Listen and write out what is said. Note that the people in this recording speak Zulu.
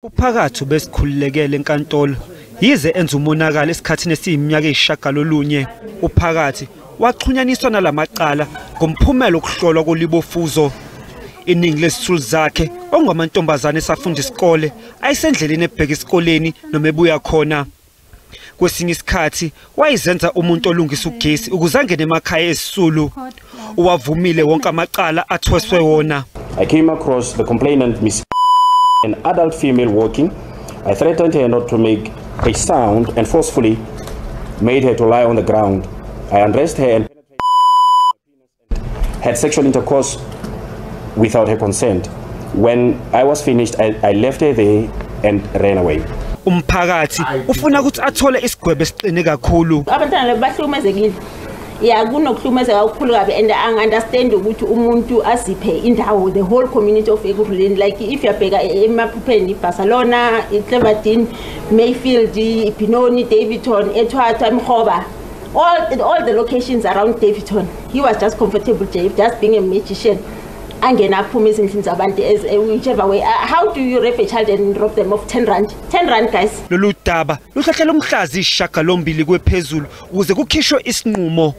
Phakathi besikhululekele enkantolo yize enza umonakalo esikhathini esiyiminyaka eyishagalolunye. Phakathi waxhunyaniswa nalamacala ngomphumela okuhlolwa kolibofuzo. Iningi lesithulu zakhe ongamantombazane esafunda isikole ayisendleleni ebheka esikoleni noma ebuya khona. Kwesinye isikhathi wayizenza umuntu olungisa ugesi ukuze angene emakhaya esisulu. Uwavumile wonke amacala athweswe wona. I came across the complainant, Miss an adult female walking. I threatened her not to make a sound and forcefully made her to lie on the ground. I undressed her and had sexual intercourse without her consent. When I was finished, I left her there and ran away. Phakathi ufuna ukuthi athole isigwebo esiqine kakhulu. Abantwana bahlumezekile. Yeah, kunokuhlumezeka kakhulu kabi and I understand ukuthi umuntu asiphe indawo the whole community of eKurhuleni, like if you bheka emaphupheni Barcelona, eClevedon, Mayfield, Benoni, Davidton, eThwatha, eMkhoba, all the locations around Davidton. He was just comfortable just being a magician. Angena aphume ezindlini zabantu as whichever way. How do you rape a child and rob them of 10 rand? 10 rand, guys. Lolu daba luhlahlela umhlazi ishagalombili kwephezulu ukuze kukhishwe isinqumo.